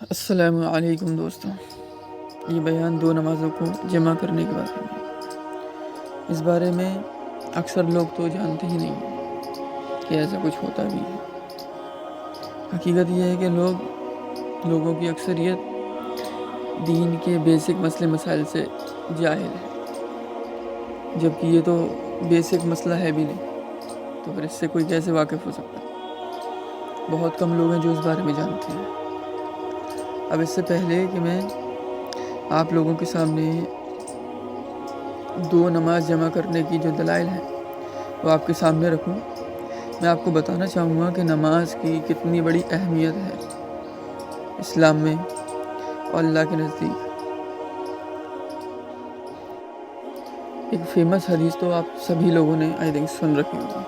السلام علیکم دوستوں، یہ بیان دو نمازوں کو جمع کرنے کے بارے میں۔ اس بارے میں اکثر لوگ تو جانتے ہی نہیں کہ ایسا کچھ ہوتا بھی ہے۔ حقیقت یہ ہے کہ لوگوں کی اکثریت دین کے بیسک مسئلے مسائل سے جاہل ہے، جبکہ یہ تو بیسک مسئلہ ہے بھی نہیں، تو پھر اس سے کوئی کیسے واقف ہو سکتا ہے؟ بہت کم لوگ ہیں جو اس بارے میں جانتے ہیں۔ اب اس سے پہلے کہ میں آپ لوگوں کے سامنے دو نماز جمع کرنے کی جو دلائل ہیں وہ آپ کے سامنے رکھوں، میں آپ کو بتانا چاہوں گا کہ نماز کی کتنی بڑی اہمیت ہے اسلام میں اور اللہ کے نزدیک۔ ایک فیمس حدیث تو آپ سبھی لوگوں نے سن رکھی ہوگی،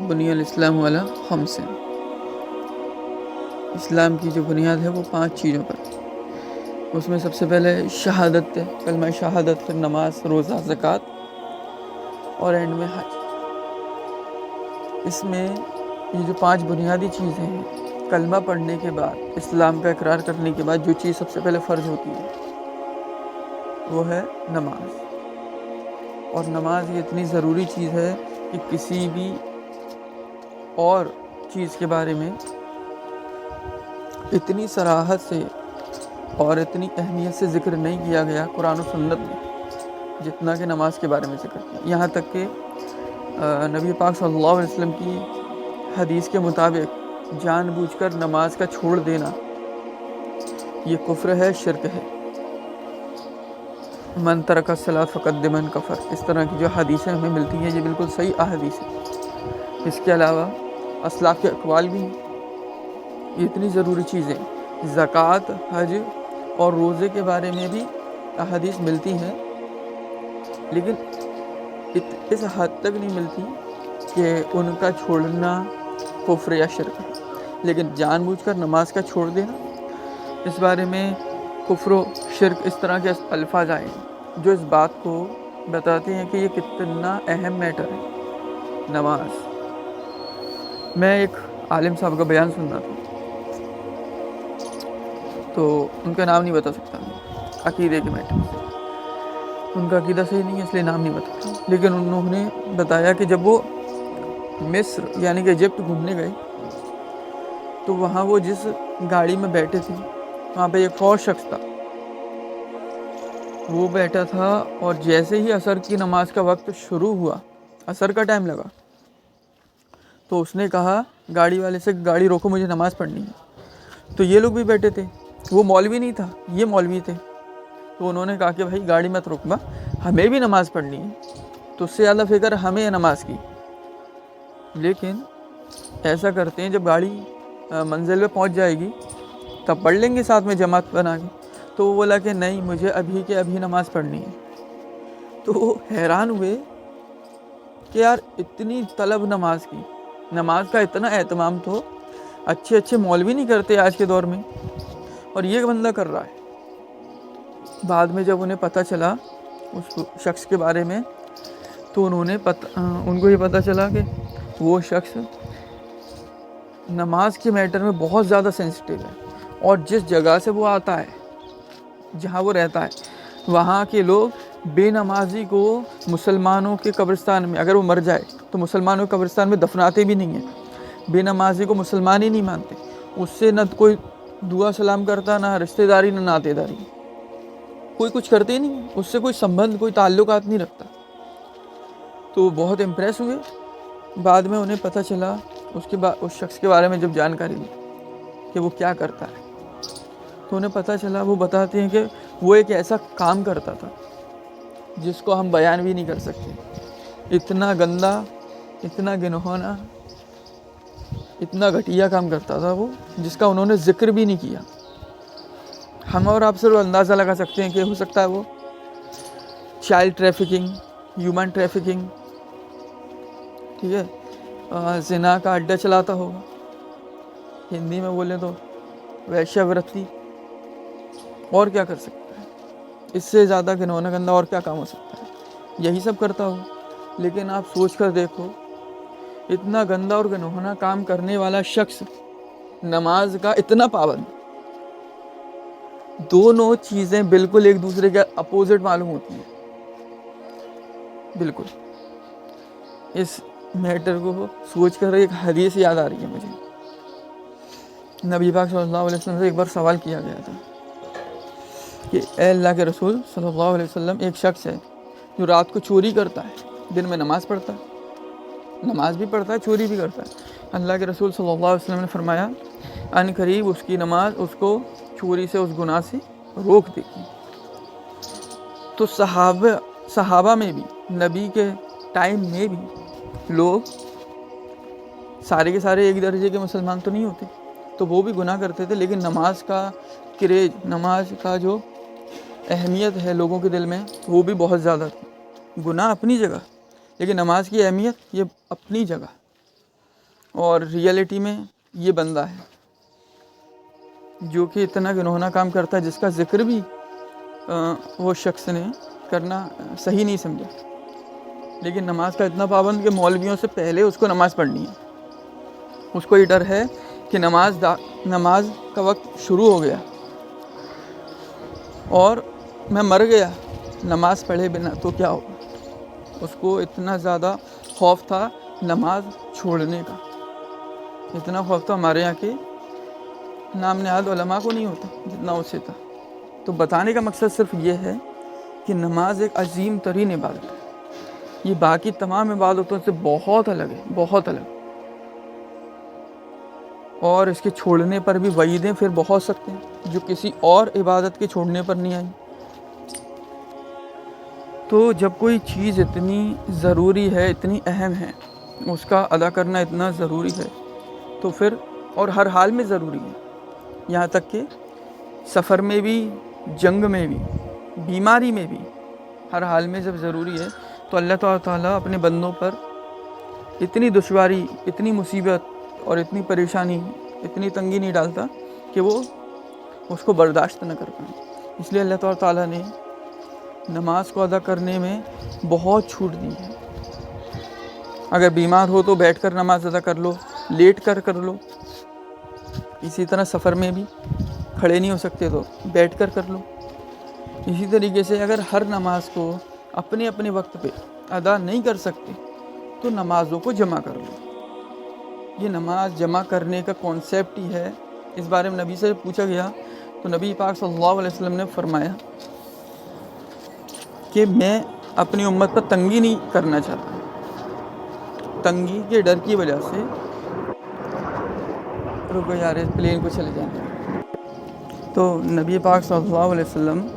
بنی الاسلام علی خمس، اسلام کی جو بنیاد ہے وہ 5 چیزوں پر۔ اس میں سب سے پہلے شہادت ہے، کلمہ شہادت، پھر نماز، روزہ، زکوٰۃ اور اینڈ میں حج۔ اس میں یہ جو 5 بنیادی چیزیں ہیں، کلمہ پڑھنے کے بعد، اسلام کا اقرار کرنے کے بعد جو چیز سب سے پہلے فرض ہوتی ہے وہ ہے نماز۔ اور نماز یہ اتنی ضروری چیز ہے کہ کسی بھی اور چیز کے بارے میں اتنی صراحت سے اور اتنی اہمیت سے ذکر نہیں کیا گیا قرآن و سنت میں جتنا کہ نماز کے بارے میں ذکر کیا۔ یہاں تک کہ نبی پاک صلی اللہ علیہ وسلم کی حدیث کے مطابق جان بوجھ کر نماز کا چھوڑ دینا یہ کفر ہے، شرک ہے۔ من ترک الصلاۃ فقد من کفر، اس طرح کی جو حدیثیں ہمیں ملتی ہیں یہ بالکل صحیح احادیث ہیں۔ اس کے علاوہ اسلاف کے اقوال بھی ہیں۔ یہ اتنی ضروری چیزیں، زکوٰۃ، حج اور روزے کے بارے میں بھی احادیث ملتی ہیں، لیکن اس حد تک نہیں ملتی کہ ان کا چھوڑنا کفر یا شرک ہے۔ لیکن جان بوجھ کر نماز کا چھوڑ دینا، اس بارے میں کفر و شرک اس طرح کے الفاظ آئے ہیں جو اس بات کو بتاتے ہیں کہ یہ کتنا اہم میٹر ہے نماز۔ میں ایک عالم صاحب کا بیان سن رہا تھا، تو ان کا نام نہیں بتا سکتا میں، عقیدے کے میٹر سے ان کا عقیدہ صحیح نہیں ہے اس لیے نام نہیں بتاتا، لیکن انہوں نے بتایا کہ جب وہ مصر یعنی کہ ایجپٹ گھومنے گئے تو وہاں وہ جس گاڑی میں بیٹھے تھے وہاں پہ ایک اور شخص تھا، وہ بیٹھا تھا، اور جیسے ہی عصر کی نماز کا وقت شروع ہوا، عصر کا ٹائم لگا، تو اس نے کہا گاڑی والے سے، گاڑی روکو مجھے نماز پڑھنی ہے۔ تو یہ لوگ بھی بیٹھے تھے، وہ مولوی نہیں تھا، یہ مولوی تھے، تو انہوں نے کہا کہ بھائی گاڑی مت رکوا، ہمیں بھی نماز پڑھنی ہے، تو اس سے زیادہ فکر ہمیں ہے نماز کی۔ لیکن ایسا کرتے ہیں جب گاڑی منزل پہ پہنچ جائے گی تب پڑھ لیں گے ساتھ میں جماعت بنا کے۔ تو وہ بولا کہ نہیں، مجھے ابھی کے ابھی نماز پڑھنی ہے۔ تو وہ حیران ہوئے کہ یار اتنی طلب نماز کی، نماز کا اتنا اہتمام تو اچھے مولوی نہیں کرتے آج کے دور میں، اور یہ بندہ کر رہا ہے۔ بعد میں جب انہیں پتہ چلا اس شخص کے بارے میں، تو ان کو یہ پتہ چلا کہ وہ شخص نماز کے میٹر میں بہت زیادہ سینسٹیو ہے، اور جس جگہ سے وہ آتا ہے، جہاں وہ رہتا ہے، وہاں کے لوگ بے نمازی کو مسلمانوں کے قبرستان میں، اگر وہ مر جائے تو مسلمانوں کے قبرستان میں دفناتے بھی نہیں ہیں۔ بے نمازی کو مسلمان ہی نہیں مانتے، اس سے نہ کوئی دعا سلام کرتا، نہ رشتہ داری، نہ ناطے داری، کوئی کچھ کرتے ہی نہیں، اس سے کوئی سمبند، کوئی تعلقات نہیں رکھتا۔ تو وہ بہت امپریس ہوئے۔ بعد میں انہیں پتہ چلا اس شخص کے بارے میں جب جانکاری لی کہ وہ کیا کرتا ہے، تو انہیں پتہ چلا، وہ بتاتے ہیں کہ وہ ایک ایسا کام کرتا تھا جس کو ہم بیان بھی نہیں کر سکتے، اتنا گندا، اتنا گنہونا، اتنا گھٹیا کام کرتا تھا وہ، جس کا انہوں نے ذکر بھی نہیں کیا۔ ہم اور آپ صرف اندازہ لگا سکتے ہیں کہ ہو سکتا ہے وہ چائلڈ ٹریفکنگ، ہیومن ٹریفکنگ، ٹھیک ہے، زنا کا اڈا چلاتا ہوگا، ہندی میں بولے تو ویشیا ورتی، اور کیا کر سکتا ہے؟ اس سے زیادہ گنونا گندا اور کیا کام ہو سکتا ہے؟ یہی سب کرتا ہو۔ لیکن آپ سوچ کر دیکھو، اتنا گندا اور گنونا کام کرنے والا شخص نماز کا اتنا پابند. دونوں چیزیں بالکل ایک دوسرے کے اپوزٹ معلوم ہوتی ہیں. بالکل اس میٹر کو سوچ کر ایک حدیث یاد آ رہی ہے مجھے. نبی پاک صلی اللہ علیہ وسلم سے ایک بار سوال کیا گیا تھا کہ اے اللہ کے رسول صلی اللہ علیہ وسلم، ایک شخص ہے جو رات کو چوری کرتا ہے، دن میں نماز پڑھتا ہے، نماز بھی پڑھتا ہے، چوری بھی کرتا ہے. اللہ کے رسول صلی اللہ علیہ وسلم نے فرمایا ان قریب اس کی نماز اس کو چوری سے، اس گناہ سے روک دے گی. تو صحابہ میں بھی، نبی کے ٹائم میں بھی لوگ سارے کے سارے ایک درجے کے مسلمان تو نہیں ہوتے، تو وہ بھی گناہ کرتے تھے، لیکن نماز کا کریز، نماز کا جو اہمیت ہے لوگوں کے دل میں وہ بھی بہت زیادہ تھی. گناہ اپنی جگہ، لیکن نماز کی اہمیت یہ اپنی جگہ. اور ریئلٹی میں یہ بندہ ہے جو کہ اتنا گنہونا کام کرتا ہے جس کا ذکر بھی وہ شخص نے کرنا صحیح نہیں سمجھا، لیکن نماز کا اتنا پابند کہ مولویوں سے پہلے اس کو نماز پڑھنی ہے. اس کو یہ ڈر ہے کہ نماز کا وقت شروع ہو گیا اور میں مر گیا نماز پڑھے بنا تو کیا ہوگا. اس کو اتنا زیادہ خوف تھا نماز چھوڑنے کا، اتنا خوف تھا. ہمارے یہاں کے نام نہاد علماء کو نہیں ہوتا جتنا اسے تھا. تو بتانے کا مقصد صرف یہ ہے کہ نماز ایک عظیم ترین عبادت ہے. یہ باقی تمام عبادتوں سے بہت الگ ہے، بہت الگ. اور اس کے چھوڑنے پر بھی وعیدیں پھر بہت سخت ہیں جو کسی اور عبادت کے چھوڑنے پر نہیں آئیں. تو جب کوئی چیز اتنی ضروری ہے، اتنی اہم ہے، اس کا ادا کرنا اتنا ضروری ہے تو پھر اور ہر حال میں ضروری ہے، یہاں تک کہ سفر میں بھی، جنگ میں بھی، بیماری میں بھی، ہر حال میں جب ضروری ہے تو اللہ تعالیٰ اپنے بندوں پر اتنی دشواری، اتنی مصیبت اور اتنی پریشانی، اتنی تنگی نہیں ڈالتا کہ وہ اس کو برداشت نہ کر پائیں. اس لیے اللہ تعالیٰ نے نماز کو ادا کرنے میں بہت چھوٹ دی ہے. اگر بیمار ہو تو بیٹھ کر نماز ادا کر لو، لیٹ کر لو. اسی طرح سفر میں بھی کھڑے نہیں ہو سکتے تو بیٹھ کر لو. اسی طریقے سے اگر ہر نماز کو اپنے اپنے وقت پہ ادا نہیں کر سکتے تو نمازوں کو جمع کر لو. یہ نماز جمع کرنے کا کانسیپٹ ہی ہے. اس بارے میں نبی سے پوچھا گیا تو نبی پاک صلی اللہ علیہ وسلم نے فرمایا کہ میں اپنی امت پر تنگی نہیں کرنا چاہتا. تنگی کے ڈر کی وجہ سے رکو یار اس پلین کو چلے جانا. تو نبی پاک صلی اللہ علیہ وسلم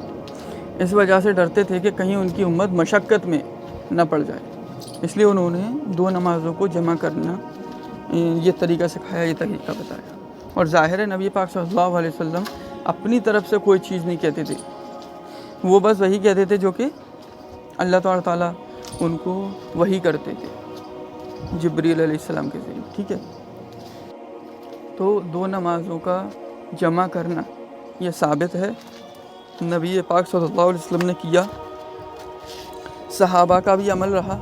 اس وجہ سے ڈرتے تھے کہ کہیں ان کی امت مشقت میں نہ پڑ جائے، اس لیے انہوں نے 2 نمازوں کو جمع کرنا یہ طریقہ سکھایا، یہ طریقہ بتایا. اور ظاہر ہے نبی پاک صلی اللہ علیہ وسلم اپنی طرف سے کوئی چیز نہیں کہتے تھے، وہ بس وہی کہتے تھے جو کہ اللہ تعالیٰ ان کو وحی کرتے تھے جبریل علیہ السلام کے ذریعے. ٹھیک ہے، تو 2 نمازوں کا جمع کرنا یہ ثابت ہے، نبی پاک صلی اللہ علیہ وسلم نے کیا، صحابہ کا بھی عمل رہا،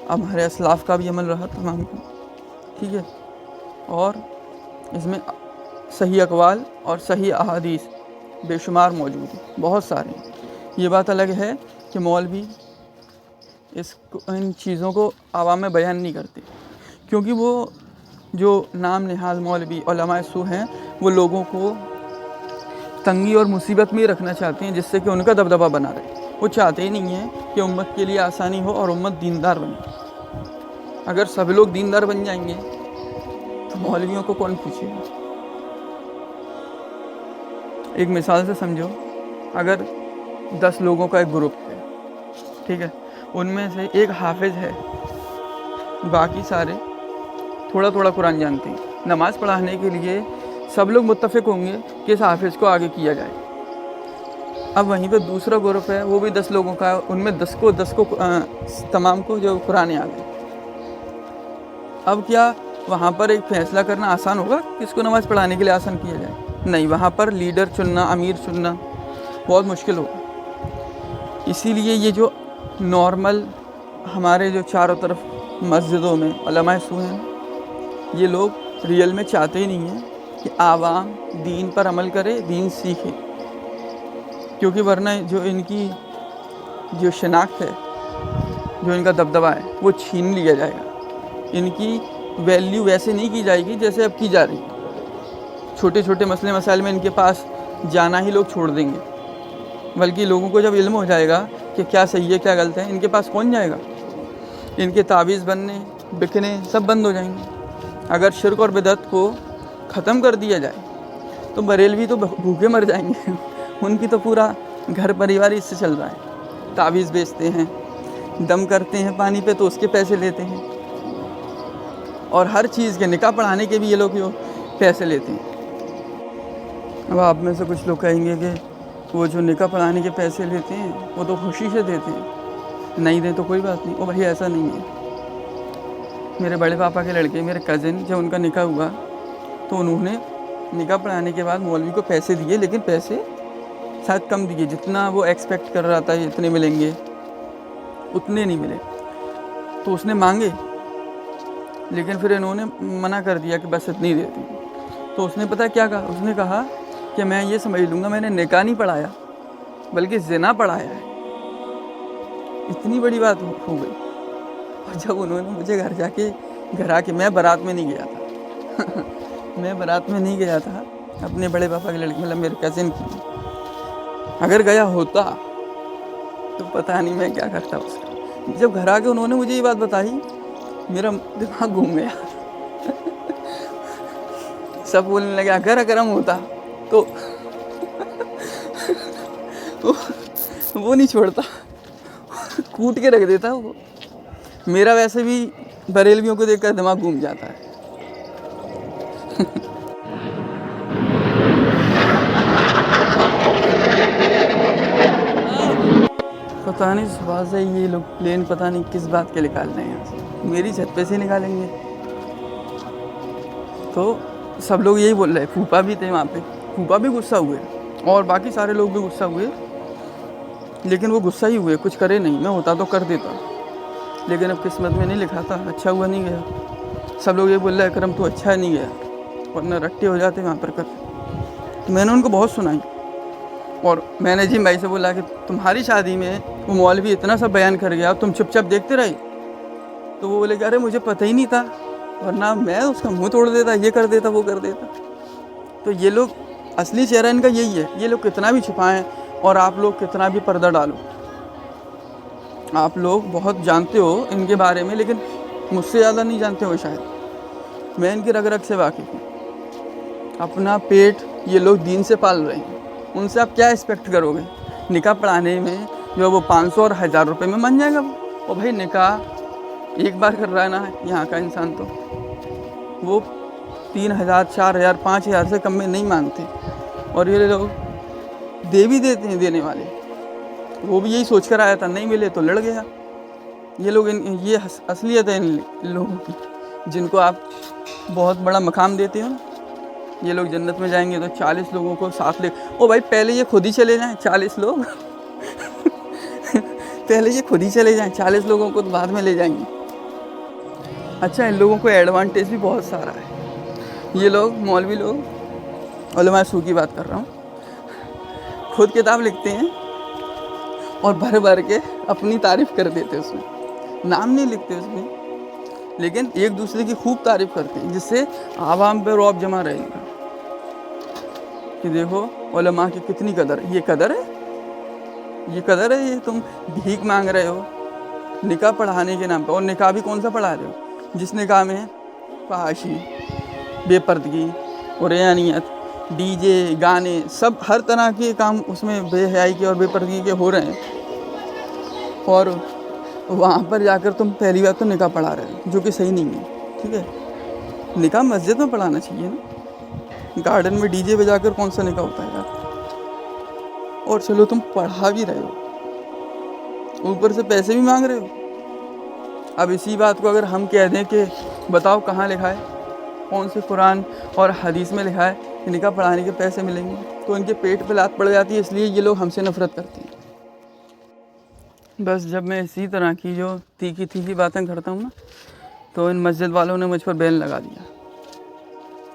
ہمارے اسلاف کا بھی عمل رہا تمام کا. ٹھیک ہے، اور اس میں صحیح اقوال اور صحیح احادیث بے شمار موجود ہیں، بہت سارے ہیں. یہ بات الگ ہے کہ مولوی ان چیزوں کو عوام میں بیان نہیں کرتے، کیونکہ وہ جو نام نہاد مولوی علماء سو ہیں وہ لوگوں کو تنگی اور مصیبت میں رکھنا چاہتے ہیں جس سے کہ ان کا دبدبہ بنا رہے. وہ چاہتے ہی نہیں ہیں کہ امت کے لیے آسانی ہو اور امت دیندار بنے. اگر سب لوگ دیندار بن جائیں گے تو مولویوں کو کون پوچھے گا. ایک مثال سے سمجھو، اگر 10 لوگوں کا ایک گروپ ہے، ٹھیک ہے، ان میں سے ایک حافظ ہے، باقی سارے تھوڑا تھوڑا قرآن جانتے ہیں. نماز پڑھانے کے لیے سب لوگ متفق ہوں گے کہ اس حافظ کو آگے کیا جائے. اب وہیں پہ دوسرا گروپ ہے، وہ بھی 10 لوگوں کا ہے، ان میں 10 کو تمام کو جو قرآن یاد ہے. اب کیا وہاں پر ایک فیصلہ کرنا آسان ہوگا کس کو نماز پڑھانے کے لیے آسان کیا جائے؟ نہیں، وہاں پر لیڈر چننا، امیر چننا بہت مشکل ہوگا. اسی لیے یہ جو نارمل ہمارے جو چاروں طرف مسجدوں میں علماء سو ہیں، یہ لوگ ریئل میں چاہتے ہی نہیں ہیں کہ عوام دین پر عمل کرے, دین سیکھے, کیونکہ ورنہ جو ان کی جو شناخت ہے, جو ان کا دبدبہ ہے, وہ چھین لیا جائے گا. ان کی ویلیو ویسے نہیں کی جائے گی جیسے اب کی جا رہی ہے. چھوٹے چھوٹے مسئلے مسائل میں ان کے پاس جانا ہی لوگ چھوڑ دیں گے, بلکہ لوگوں کو جب علم ہو جائے گا کہ کیا صحیح ہے کیا غلط ہے, ان کے پاس کون جائے گا. ان کے تعویذ بننے بکنے سب بند ہو جائیں گے. اگر شرک اور بدعت کو ختم کر دیا جائے تو بریلوی تو بھوکے مر جائیں گے. ان کی تو پورا گھر پریوار اس سے چل رہا ہے. تعویذ بیچتے ہیں, دم کرتے ہیں پانی پہ تو اس کے پیسے لیتے ہیں, اور ہر چیز کے نکاح پڑھانے کے بھی یہ لوگ پیسے لیتے ہیں. اب آپ میں سے کچھ لوگ کہیں گے کہ وہ جو نکاح پڑھانے کے پیسے لیتے ہیں وہ تو خوشی سے دیتے ہیں, نہیں دیں تو کوئی بات نہیں. او بھائی ایسا نہیں ہے. میرے بڑے پاپا کے لڑکے, میرے کزن, جب ان کا نکاح ہوا تو انہوں نے نکاح پڑھانے کے بعد مولوی کو پیسے دیے, لیکن پیسے شاید کم دیے. جتنا وہ ایکسپیکٹ کر رہا تھا اتنے ملیں گے, اتنے نہیں ملے. تو اس نے مانگے, لیکن پھر انہوں نے منع کر دیا کہ بس اتنی دیتی. تو اس نے پتہ کیا کہا, اس نے کہا کہ میں یہ سمجھ لوں گا میں نے نکاح نہیں پڑھایا بلکہ زنا پڑھایا ہے. اتنی بڑی بات ہو گئی. اور جب انہوں نے مجھے گھر آ کے میں بارات میں نہیں گیا تھا میں بارات میں نہیں گیا تھا اپنے بڑے پاپا کے لڑکی, مطلب میرے کزن کی. اگر گیا ہوتا تو پتہ نہیں میں کیا کرتا اس کا. جب گھر آ کے انہوں نے مجھے یہ بات بتائی, میرا دماغ گھوم گیا. سب بولنے لگے اگر اکرم ہوتا تو وہ نہیں چھوڑتا, کوٹ کے رکھ دیتا وہ. میرا ویسے بھی بریلویوں کو دیکھ کر دماغ گھوم جاتا ہے. پتہ نہیں صبح سے یہ لوگ پلین پتہ نہیں کس بات کے نکال رہے ہیں یہاں سے. میری چھت پہ سے نکالیں گے. تو سب لوگ یہی بول رہے. پھوپھا بھی تھے وہاں پہ, پھوپھا بھی غصہ ہوئے اور باقی سارے لوگ بھی غصہ ہوئے, لیکن وہ غصہ ہی ہوئے, کچھ کرے نہیں. میں ہوتا تو کر دیتا, لیکن اب قسمت میں نہیں لکھا تھا. اچھا ہوا نہیں گیا. سب لوگ یہ بول رہے اکرم تو اچھا نہیں گیا, ورنہ رٹے ہو جاتے وہاں پر کر. میں نے ان کو بہت سنائی, اور میں نے جی بھائی سے بولا کہ تمہاری شادی میں وہ مولوی اتنا سا بیان کر گیا, تم چپ چپ دیکھتے رہے. تو وہ بولے کہ ارے مجھے پتہ ہی نہیں تھا, ورنہ میں اس کا منہ توڑ دیتا, یہ کر دیتا وہ کر دیتا. تو یہ لوگ اصلی چہرہ ان کا یہی ہے. یہ لوگ کتنا بھی چھپائیں اور آپ لوگ کتنا بھی پردہ ڈالو, آپ لوگ بہت جانتے ہو ان کے بارے میں, لیکن مجھ سے زیادہ نہیں جانتے ہو شاید. میں ان کی رگ رگ سے واقف ہوں. اپنا پیٹ یہ لوگ دین سے پال رہے ہیں. ان سے آپ کیا ایکسپیکٹ کرو گے؟ نکاح پڑھانے میں جو وہ 500 اور 1000 روپے میں من جائے گا وہ. اور بھائی نکاح ایک بار کر رہا ہے نا یہاں کا انسان, تو وہ 3000 4000 5000 سے کم میں نہیں مانگتے. اور یہ لوگ دے بھی دیتے ہیں, دینے والے. وہ بھی یہی سوچ کر آیا تھا, نہیں ملے تو لڑ گیا. یہ لوگ یہ اصلیت ہے ان لوگوں کی, جن کو آپ بہت بڑا مقام دیتے ہو. یہ لوگ جنت میں جائیں گے تو 40 لوگوں کو ساتھ لے. او بھائی پہلے یہ خود ہی چلے جائیں 40 لوگ پہلے یہ خود ہی چلے جائیں, 40 لوگوں کو تو بعد میں لے جائیں گے. اچھا, ان لوگوں کو ایڈوانٹیج بھی بہت سارا ہے. یہ لوگ مولوی لوگ, علماء سو کی بات کر رہا ہوں, خود کتاب لکھتے ہیں اور بھر بھر کے اپنی تعریف کر دیتے. اس میں نام نہیں لکھتے اس میں, لیکن ایک دوسرے کی خوب تعریف کرتے ہیں, جس سے عوام پہ رعب جمع رہے گا کہ دیکھو علماء کی کتنی قدر ہے. یہ قدر ہے, یہ قدر ہے. یہ تم بھیک مانگ رہے ہو نکاح پڑھانے کے نام پہ. اور نکاح بھی کون سا پڑھا رہے ہو جس نکاح میں فحاشی, بے پردگی, عریانیت, ڈی جے, گانے, سب ہر طرح کے کام اس میں بے حیائی کے اور بے پردگی کے ہو رہے ہیں. اور وہاں پر جا کر تم پہلی بات تو نکاح پڑھا رہے ہو, جو کہ صحیح نہیں ہے. ٹھیک ہے, نکاح مسجد میں پڑھانا چاہیے نا. گارڈن میں ڈی جے بجا کر کون سا نکاح ہوتا ہے یار. اور چلو تم پڑھا بھی رہے ہو, اوپر سے پیسے بھی مانگ رہے ہو. اب اسی بات کو اگر ہم کہہ دیں کہ بتاؤ کہاں لکھا ہے, کون سے قرآن اور حدیث میں لکھا ہے کہ نکاح پڑھانے کے پیسے ملیں گے, تو ان کے پیٹ پہ لات پڑ جاتی ہے. اس لیے یہ لوگ ہم سے نفرت کرتے ہیں. بس جب میں اسی طرح کی جو تیکھی تیکھی باتیں کرتا ہوں نا, تو ان مسجد والوں نے مجھ پر بین لگا دیا.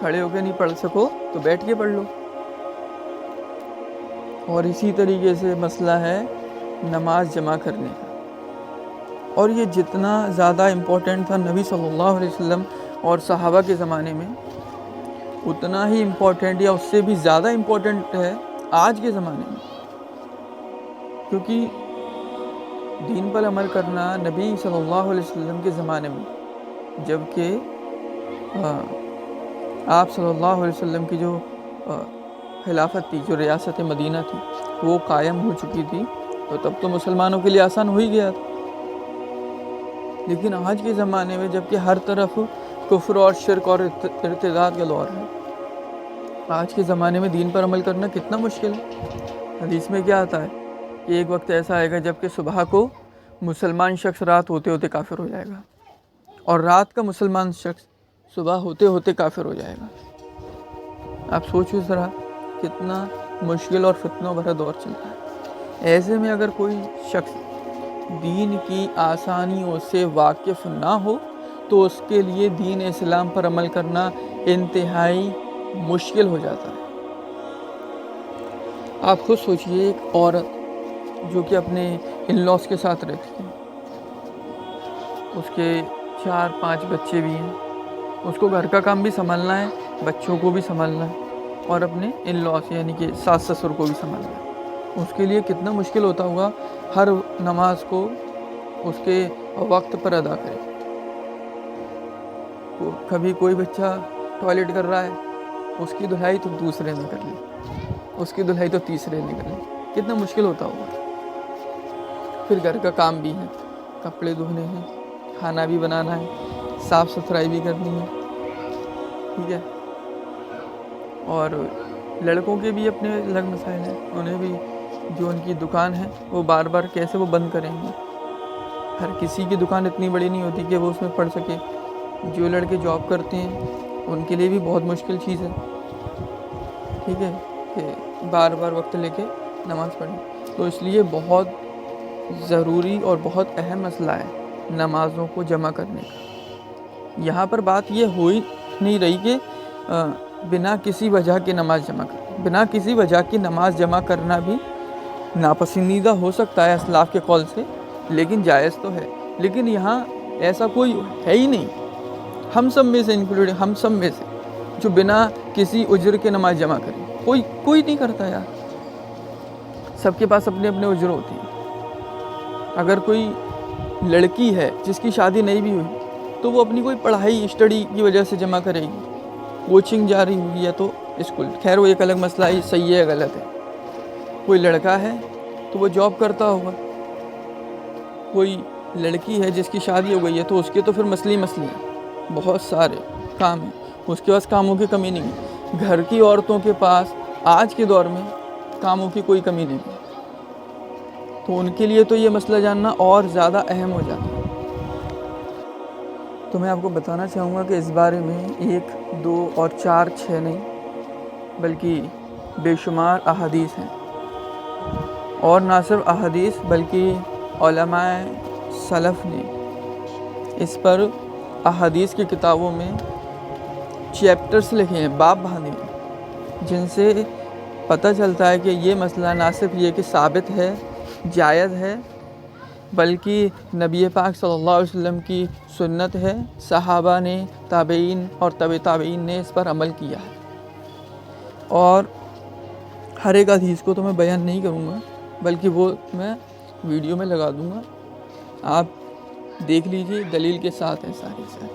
کھڑے ہو کے نہیں پڑھ سکو تو بیٹھ کے پڑھ لو. اور اسی طریقے سے مسئلہ ہے نماز جمع کرنے کا. اور یہ جتنا زیادہ امپورٹنٹ تھا نبی صلی اللہ علیہ وسلم اور صحابہ کے زمانے میں، اتنا ہی امپورٹنٹ یا اس سے بھی زیادہ امپورٹنٹ ہے آج کے زمانے میں. کیونکہ دین پر عمل کرنا نبی صلی اللہ علیہ وسلم کے زمانے میں، جبکہ آپ صلی اللہ علیہ وسلم کی جو خلافت تھی، جو ریاست مدینہ تھی، وہ قائم ہو چکی تھی، تو تب تو مسلمانوں کے لیے آسان ہو ہی گیا تھا. لیکن آج کے زمانے میں جبکہ ہر طرف کفر اور شرک اور ارتداد کا دور ہے، آج کے زمانے میں دین پر عمل کرنا کتنا مشکل ہے. حدیث میں کیا آتا ہے کہ ایک وقت ایسا آئے گا جبکہ صبح کو مسلمان شخص رات ہوتے ہوتے کافر ہو جائے گا، اور رات کا مسلمان شخص صبح ہوتے ہوتے کافر ہو جائے گا. آپ سوچو ذرا کتنا مشکل اور فتنوں بھرا دور چل رہا ہے. ایسے میں اگر کوئی شخص دین کی آسانیوں سے واقف نہ ہو تو اس کے لیے دین اسلام پر عمل کرنا انتہائی مشکل ہو جاتا ہے. آپ خود سوچئے، ایک عورت جو کہ اپنے ان لاس کے ساتھ رہتی ہے، اس کے 4-5 بچے بھی ہیں، اس کو گھر کا کام بھی سنبھالنا ہے، بچوں کو بھی سنبھالنا ہے، اور اپنے ان لاس یعنی کہ ساس سسر کو بھی سنبھالنا ہے. اس کے لیے کتنا مشکل ہوتا ہوگا ہر نماز کو اس کے وقت پر ادا کرے. کبھی کوئی بچہ ٹوائلٹ کر رہا ہے، اس کی دھلائی تو دوسرے نے کر لی، اس کی دھلائی تو تیسرے نے کر لی. کتنا مشکل ہوتا ہوگا. پھر گھر کا کام بھی ہے، کپڑے دھونے ہیں، کھانا بھی بنانا ہے، صاف ستھرائی بھی کرنی ہے، ٹھیک ہے. اور لڑکوں کے بھی اپنے الگ مسائل ہیں، انہیں بھی جو ان کی دکان ہے وہ بار بار کیسے وہ بند کریں گے. ہر کسی کی دکان اتنی بڑی نہیں ہوتی کہ وہ اس میں پڑھ سکے. جو لڑکے جاب کرتے ہیں ان کے لیے بھی بہت مشکل چیز ہے، ٹھیک ہے، کہ بار بار وقت لے کے نماز پڑھیں. تو اس لیے بہت ضروری اور بہت اہم مسئلہ ہے نمازوں کو جمع کرنے کا. یہاں پر بات یہ ہو ہی نہیں رہی کہ بنا کسی وجہ کے نماز جمع کرنا. بنا کسی وجہ کی نماز جمع کرنا بھی ناپسندیدہ ہو سکتا ہے اسلاف کے قول سے، لیکن جائز تو ہے. لیکن یہاں ایسا کوئی ہے ہی نہیں، ہم سب میں سے انکلوڈ، ہم سب میں سے جو بنا کسی اجر کے نماز جمع کرے، کوئی نہیں کرتا یار. سب کے پاس اپنے اپنے اجر ہوتی ہیں. اگر کوئی لڑکی ہے جس کی شادی نہیں بھی ہوئی تو وہ اپنی کوئی پڑھائی اسٹڈی کی وجہ سے جمع کرے گی، کوچنگ جا رہی ہوگی یا تو اسکول، خیر وہ ایک الگ مسئلہ ہے، صحیح ہے غلط ہے. کوئی لڑکا ہے تو وہ جاب کرتا ہوگا، کوئی لڑکی ہے جس کی شادی ہو گئی ہے تو اس کے تو پھر مسئلے ہیں، بہت سارے کام ہیں، اس کے پاس کاموں کی کمی نہیں ہے. گھر کی عورتوں کے پاس آج کے دور میں کاموں کی کوئی کمی نہیں ہے، تو ان کے لیے تو یہ مسئلہ جاننا اور زیادہ اہم ہو جاتا ہے. تو میں آپ کو بتانا چاہوں گا کہ اس بارے میں 1 2 اور 4 6 نہیں بلکہ بے شمار احادیث ہیں. اور نہ صرف احادیث بلکہ علماء سلف نے اس پر احادیث کی کتابوں میں چیپٹرز لکھے ہیں، باب باندھے ہیں، جن سے پتہ چلتا ہے کہ یہ مسئلہ نہ صرف یہ کہ ثابت ہے، جائز ہے، بلکہ نبی پاک صلی اللہ علیہ وسلم کی سنت ہے، صحابہ نے، تابعین اور تبع تابعین نے اس پر عمل کیا ہے. اور ہر ایک حدیث کو تو میں بیان نہیں کروں گا، بلکہ وہ میں ویڈیو میں لگا دوں گا، آپ دیکھ لیجئے، دلیل کے ساتھ ہے ساری سے.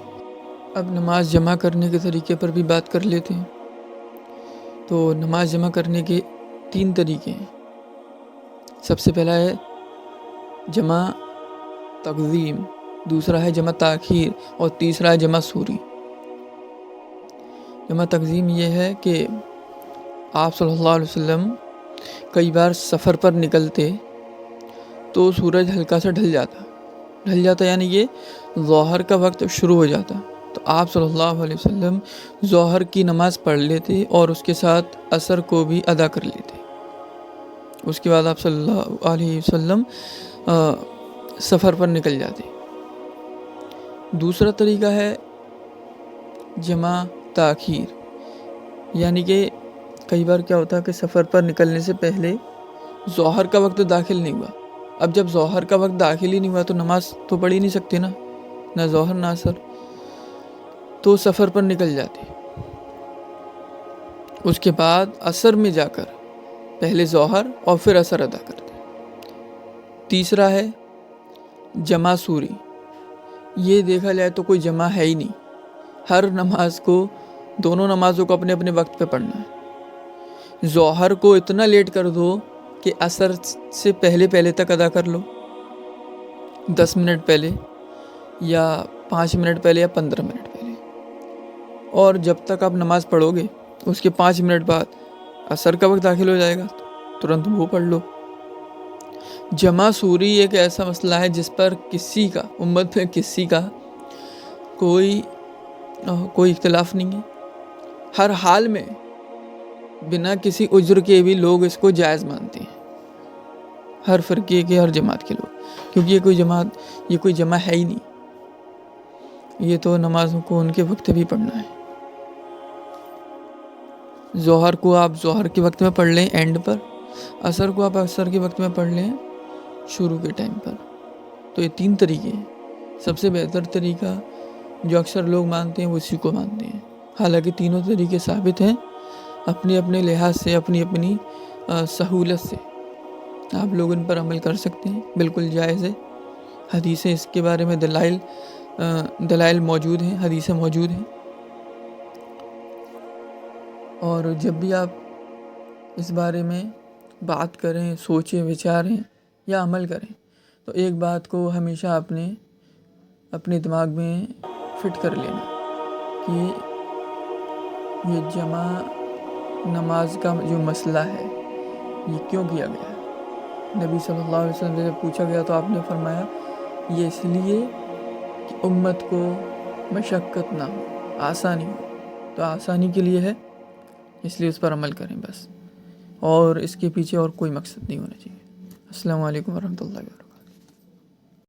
اب نماز جمع کرنے کے طریقے پر بھی بات کر لیتے ہیں. تو نماز جمع کرنے کے 3 طریقے ہیں. سب سے پہلا ہے جمع تقدیم، دوسرا ہے جمع تاخیر، اور تیسرا ہے جمع سوری. جمع تقدیم یہ ہے کہ آپ صلی اللہ علیہ وسلم کئی بار سفر پر نکلتے تو سورج ہلکا سا ڈھل جاتا یعنی یہ ظہر کا وقت شروع ہو جاتا، تو آپ صلی اللہ علیہ وسلم ظہر کی نماز پڑھ لیتے اور اس کے ساتھ عصر کو بھی ادا کر لیتے. اس کے بعد آپ صلی اللہ علیہ وسلم سفر پر نکل جاتے. دوسرا طریقہ ہے جمع تاخیر. یعنی کہ کئی بار کیا ہوتا ہے کہ سفر پر نکلنے سے پہلے ظہر کا وقت داخل نہیں ہوا. اب جب ظہر کا وقت داخل ہی نہیں ہوا تو نماز تو پڑھ ہی نہیں سکتے نا، نہ ظہر نہ عصر، تو سفر پر نکل جاتے. اس کے بعد عصر میں جا کر پہلے ظہر اور پھر عصر ادا کرتے. تیسرا ہے جمع سوری. یہ دیکھا جائے تو کوئی جمع ہے ہی نہیں، ہر نماز کو، دونوں نمازوں کو اپنے اپنے وقت پہ پڑھنا ہے. ظہر کو اتنا لیٹ کر دو کہ عصر سے پہلے تک ادا کر لو، 10 منٹ پہلے یا 5 منٹ پہلے یا 15 منٹ پہلے، اور جب تک آپ نماز پڑھو گے اس کے 5 منٹ بعد عصر کا وقت داخل ہو جائے گا، ترنت وہ پڑھ لو. جمع سوری ایک ایسا مسئلہ ہے جس پر کسی کا، امت میں کسی کا کوئی اختلاف نہیں ہے. ہر حال میں بنا کسی عذر کے بھی لوگ اس کو جائز مانتے ہیں، ہر فرقے کے، ہر جماعت کے لوگ، کیونکہ یہ کوئی جمع ہے ہی نہیں. یہ تو نمازوں کو ان کے وقت بھی پڑھنا ہے. ظہر کو آپ ظہر کے وقت میں پڑھ لیں اینڈ پر، عصر کو آپ عصر کے وقت میں پڑھ لیں شروع کے ٹائم پر. تو یہ 3 طریقے ہیں. سب سے بہتر طریقہ جو اکثر لوگ مانتے ہیں وہ اسی کو مانتے ہیں. حالانکہ تینوں طریقے ثابت ہیں، اپنے اپنے لحاظ سے، اپنی اپنی سہولت سے آپ لوگ ان پر عمل کر سکتے ہیں، بالکل جائز ہے. حدیثیں اس کے بارے میں دلائل موجود ہیں، حدیثیں موجود ہیں. اور جب بھی آپ اس بارے میں بات کریں، سوچیں، وچاریں یا عمل کریں تو ایک بات کو ہمیشہ اپنے دماغ میں فٹ کر لینا کہ یہ جمع نماز کا جو مسئلہ ہے یہ کیوں کیا گیا ہے. نبی صلی اللہ علیہ وسلم سے جب پوچھا گیا تو آپ نے فرمایا یہ اس لیے کہ امت کو مشقت نہ ہو، آسانی ہو. تو آسانی کے لیے ہے، اس لیے اس پر عمل کریں بس، اور اس کے پیچھے اور کوئی مقصد نہیں ہونا چاہیے. السلام علیکم ورحمۃ اللہ وبرکاتہ.